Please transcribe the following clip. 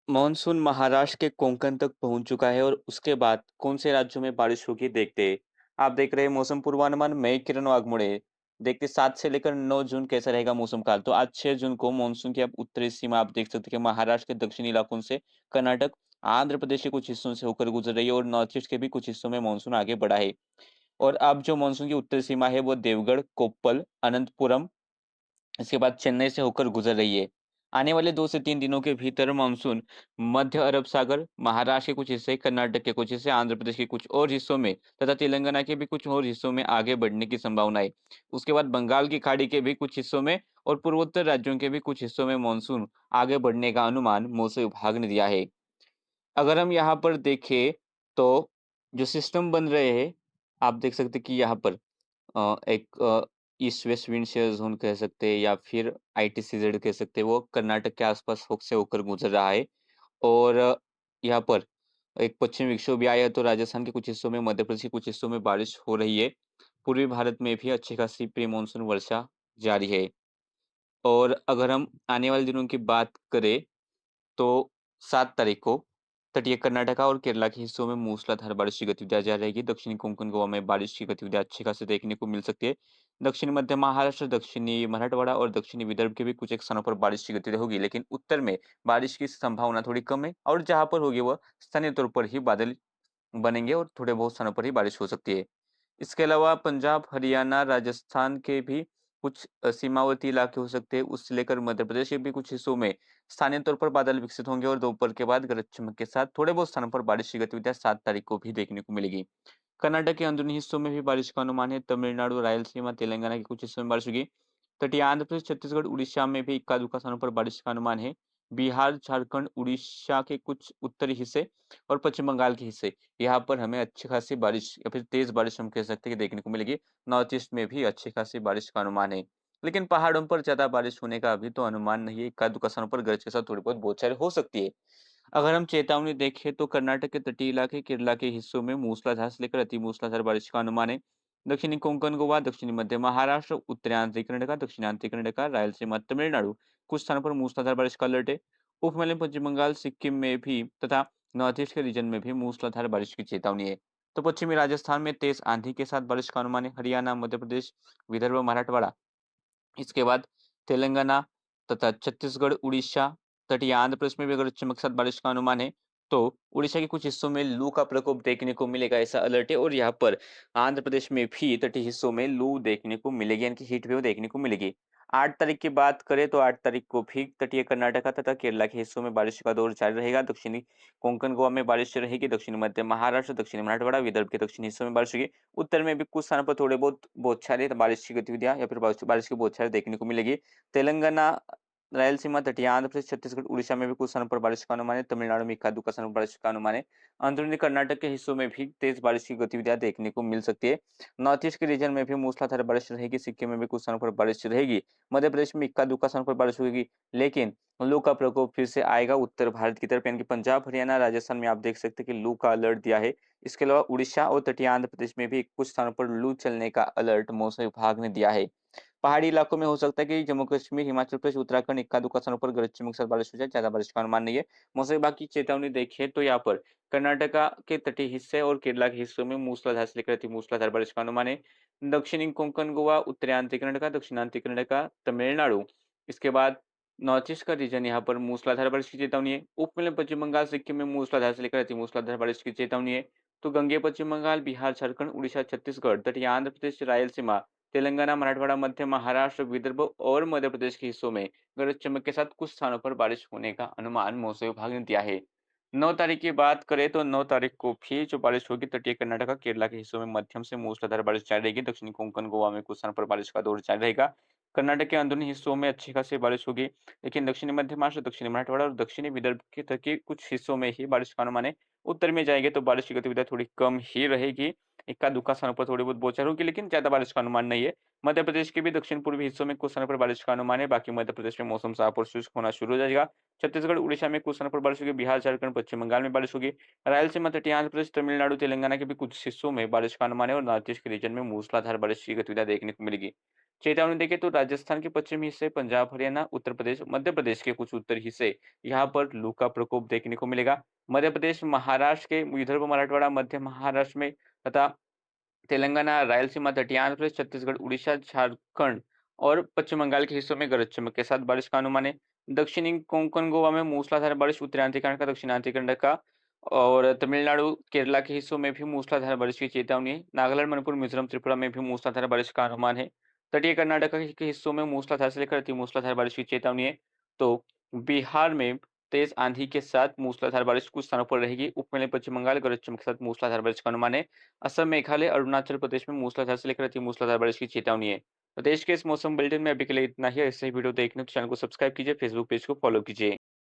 Monsoon Maharashtra के कोंकण तक पहुंच चुका है और उसके बाद कौन से राज्यों में बारिश होगी देखते हैं। आप देख रहे हैं मौसम पूर्वानुमान, मैं किरण वाघमोड़े। देखते 7 से लेकर 9 जून कैसा रहेगा मौसम काल। तो आज 6 जून को मानसून की आप उत्तरी सीमा आप देख सकते हैं कि महाराष्ट्र के दक्षिणी इलाकों से कर्नाटक, आंध्र प्रदेश के कुछ हिस्सों से होकर गुजर रही है और नॉर्थ ईस्ट के भी कुछ हिस्सों में मानसून आगे बढ़ा है। और अब जो मानसून की उत्तरी सीमा है वो देवगढ़, कोप्पल, अनंतपुरम, इसके बाद चेन्नई से होकर गुजर रही है। आने वाले 2 से 3 दिनों के भीतर मानसून मध्य अरब सागर, महाराष्ट्र के कुछ हिस्से, कर्नाटक के कुछ हिस्से, आंध्र प्रदेश के कुछ और हिस्सों में तथा तेलंगाना के भी कुछ और हिस्सों में आगे बढ़ने की संभावना है। उसके बाद बंगाल की खाड़ी के भी कुछ हिस्सों में और पूर्वोत्तर राज्यों के भी कुछ हिस्सों में मानसून आगे बढ़ने का अनुमान मौसम विभाग ने दिया है। अगर हम यहाँ पर देखें तो जो सिस्टम बन रहे हैं, आप देख सकते हैं कि यहाँ पर एक east west wind shear zone कह सकते हैं या फिर आईटीसीज़ेड कह सकते हैं, वो कर्नाटक के आसपास से होकर गुजर रहा है। और यहाँ पर एक पश्चिमी विक्षोभ भी आया है, तो राजस्थान के कुछ हिस्सों में, मध्य प्रदेश के कुछ हिस्सों में बारिश हो रही है। पूर्वी भारत में भी अच्छी खासी प्री मानसून वर्षा जारी है। और अगर हम आने वाले दिनों की बात करें तो 7 तारीख को तटीय कर्नाटका और केरला के हिस्सों में मूसलाधार बारिश की गतिविधियां जारी रहेगी। दक्षिणी कोंकण गोवा में बारिश की गतिविधियां अच्छी खासी देखने को मिल सकती है। दक्षिणी मध्य महाराष्ट्र, दक्षिणी मराठवाड़ा और दक्षिणी विदर्भ के भी कुछ एक स्थानों पर बारिश की गतिविधि होगी, लेकिन उत्तर में बारिश की संभावना थोड़ी कम है और जहां पर होगी वह स्थानीय तौर पर ही बादल बनेंगे और थोड़े बहुत स्थानों पर ही बारिश हो सकती है। इसके अलावा पंजाब, हरियाणा, राजस्थान के भी कुछ सीमावर्ती इलाके हो सकते हैं, उससे लेकर मध्य प्रदेश के भी कुछ हिस्सों में स्थानीय तौर पर बादल विकसित होंगे और दोपहर के बाद गरज चमक के साथ थोड़े बहुत स्थानों पर बारिश की गतिविधियां 7 तारीख को भी देखने को मिलेगी। कर्नाटक के अंदरूनी हिस्सों में भी बारिश का अनुमान है। तमिलनाडु, रायलसीमा, तेलंगाना के कुछ हिस्सों में बारिश होगी। तटीय आंध्र प्रदेश, छत्तीसगढ़, उड़ीसा में भी इक्का-दुक्का स्थानों पर बारिश का अनुमान है। बिहार, झारखंड, उड़ीसा के कुछ उत्तरी हिस्से और पश्चिम बंगाल के हिस्से, यहाँ पर हमें अच्छी खासी बारिश या फिर तेज बारिश हम कह सकते हैं कि देखने को मिलेगी। नॉर्थ ईस्ट में भी अच्छी खासी बारिश का अनुमान है। लेकिन पहाड़ों पर ज़्यादा बारिश होने का अभी तो अनुमान नहीं है। इक्का-दुक्का स्थानों पर गरज के साथ थोड़ी बहुत बौछारें हो सकती है। अगर हम चेतावनी देखें तो कर्नाटक के तटीय इलाके, केरला के हिस्सों में मूसलाधार से लेकर अति मूसलाधार बारिश का अनुमान है। दक्षिणी कोंकण गोवा, दक्षिणी मध्य महाराष्ट्र, उत्तरांचल कर्नाटक, दक्षिणांत कर्नाटक, रायलसीमा, तमिलनाडु, कुछ स्थानों पर मूसलाधार बारिश का अलर्ट है। उप हिमालय पश्चिम बंगाल, सिक्किम में भी तथा नॉर्थ ईस्ट के रीजन में भी मूसलाधार बारिश की चेतावनी है। तो पश्चिमी राजस्थान में तेज आंधी के साथ बारिश का अनुमान है। हरियाणा, मध्य प्रदेश, विदर्भ, मराठवाड़ा, इसके बाद तेलंगाना तथा छत्तीसगढ़, उड़ीसा, तटीय आंध्र प्रदेश में भी अगर चमक के साथ बारिश का अनुमान है, तो उड़ीसा के कुछ हिस्सों में लू का प्रकोप देखने को मिलेगा, ऐसा अलर्ट है। और यहाँ पर आंध्र प्रदेश में भी तटीय हिस्सों में लू देखने को मिलेगी, यानी कि हीट वेव देखने को मिलेगी। 8 तारीख की बात करें तो 8 तारीख को भी तटीय कर्नाटका तथा केरला के हिस्सों में बारिश का दौर जारी रहेगा। दक्षिणी कोंकण गोवा में बारिश रहेगी। दक्षिणी मध्य महाराष्ट्र, दक्षिणी मराठवाड़ा, विदर्भ के दक्षिणी हिस्सों में बारिश होगी। उत्तर में भी कुछ स्थानों पर थोड़े बहुत बौछारें बारिश की गतिविधियां या फिर बारिश की बौछारें देखने को मिलेगी। तेलंगाना, रायलसीमा, तटीय आंध्र प्रदेश, छत्तीसगढ़, उड़ीसा में भी कुछ स्थानों पर बारिश का अनुमान है। तमिलनाडु में इक्का-दुक्का स्थानों पर बारिश का अनुमान है। अंदरूनी कर्नाटक के हिस्सों में भी तेज बारिश की गतिविधियां देखने को मिल सकती है। नॉर्थ ईस्ट के रीजन में भी मूसलाधार बारिश रहेगी। सिक्किम में भी कुछ स्थानों पर बारिश रहेगी। मध्य प्रदेश में इक्का-दुक्का स्थानों पर बारिश होगी, लेकिन लू का प्रकोप फिर से आएगा उत्तर भारत की तरफ, यानी कि पंजाब, हरियाणा, राजस्थान में आप देख सकते हैं कि लू का अलर्ट दिया है। इसके अलावा उड़ीसा और तटीय आंध्र प्रदेश में भी कुछ स्थानों पर लू चलने का अलर्ट मौसम विभाग ने दिया है। पहाड़ी इलाकों में हो सकता है कि जम्मू कश्मीर, हिमाचल प्रदेश, उत्तराखंड इक्का-दुक्का स्थानों पर गरज चमक के साथ बारिश हो जाए, ज़्यादा बारिश का अनुमान नहीं है। मौसम विभाग की चेतावनी देखिए तो यहाँ पर कर्नाटका के तटीय हिस्से और केरला के हिस्सों में मूसलाधार से लेकर अति मूसलाधार बारिश का अनुमान है। दक्षिणी कोंकण गोवा, उत्तरांचल कर्नाटका, दक्षिणांत कर्नाटका, तमिलनाडु, इसके बाद नॉर्थ ईस्ट का रीजन, यहाँ पर मूसलाधार बारिश की चेतावनी है। उपमध्य पश्चिम बंगाल, सिक्किम में मूसलाधार से लेकर अति मूसलाधार बारिश की चेतावनी है। तो गंगेय पश्चिम बंगाल, बिहार, झारखंड, उड़ीसा, छत्तीसगढ़, तटीय आंध्र प्रदेश, रायलसीमा, तेलंगाना, मराठवाड़ा, मध्य महाराष्ट्र, विदर्भ और मध्य प्रदेश के हिस्सों में गरज चमक के साथ कुछ स्थानों पर बारिश होने का अनुमान मौसम विभाग ने दिया है। 9 तारीख की बात करें तो 9 तारीख को भी जो बारिश होगी तटीय कर्नाटका, केरला के हिस्सों में मध्यम से मूसलाधार बारिश जारी रहेगी। दक्षिणी कोंकण गोवा में कुछ स्थानों पर बारिश का दौर जारी रहेगा। कर्नाटक के अंदरूनी हिस्सों में अच्छी खासी बारिश होगी, लेकिन दक्षिणी मध्य महाराष्ट्र, दक्षिणी मराठवाड़ा और दक्षिणी विदर्भ के तक के कुछ हिस्सों में ही बारिश का अनुमान है। उत्तर में जाएंगे तो बारिश की गतिविधियां थोड़ी कम ही रहेगी। इक्का-दुक्का स्थानों पर थोड़ी बहुत बौछार होगी, लेकिन ज़्यादा बारिश का अनुमान नहीं है। मध्य प्रदेश के भी दक्षिण-पूर्वी हिस्सों में कुछ स्थानों पर बारिश का अनुमान है, बाकी मध्य प्रदेश में मौसम साफ और शुष्क होना शुरू हो जाएगा। छत्तीसगढ़, उड़ीसा में कुछ स्थानों पर बारिश होगी, बिहार, झारखंड, पश्चिम बंगाल में बारिश होगी। रायलसीमा, तटीय आंध्र प्रदेश, तमिलनाडु, तेलंगाना के भी कुछ हिस्सों में बारिश का अनुमान है और नॉर्थ ईस्ट के रीजन में मूसलाधार बारिश की गतिविधियां देखने को मिलेगी। चेतावनी देखें तो राजस्थान के पश्चिमी हिस्से, पंजाब, हरियाणा, उत्तर प्रदेश, मध्य प्रदेश के कुछ उत्तरी हिस्से, यहाँ पर लू का प्रकोप देखने को मिलेगा। मध्य प्रदेश, महाराष्ट्र के विदर्भ, मराठवाड़ा, मध्य महाराष्ट्र में तथा तेलंगाना, रायलसीमा, तटीय आंध्र प्रदेश, छत्तीसगढ़, उड़ीसा, झारखंड और पश्चिम बंगाल के हिस्सों में गरज चमक के साथ बारिश का अनुमान है। दक्षिणी कोंकण गोवा में मूसलाधार बारिश, उत्तरांचल का, दक्षिणांचल का और तमिलनाडु, केरला के हिस्सों में भी मूसलाधार बारिश की चेतावनी है। नागालैंड, मणिपुर, मिजोरम, त्रिपुरा में भी मूसलाधार बारिश का अनुमान है। तटीय कर्नाटक के हिस्सों में मूसलाधार से लेकर अति मूसलाधार बारिश की चेतावनी है। तो बिहार में तेज आंधी के साथ मूसलाधार बारिश कुछ स्थानों पर रहेगी। उपमध्य पश्चिम बंगाल गरज चमक के साथ मूसलाधार बारिश का अनुमान है। असम, मेघालय, अरुणाचल प्रदेश में मूसलाधार से लेकर अति मूसलाधार बारिश की चेतावनी है। प्रदेश के इस मौसम बुलेटिन में अभी के लिए इतना ही। ऐसे ही वीडियो देखने तो चैनल को सब्सक्राइब कीजिए, फेसबुक पेज को फॉलो कीजिए।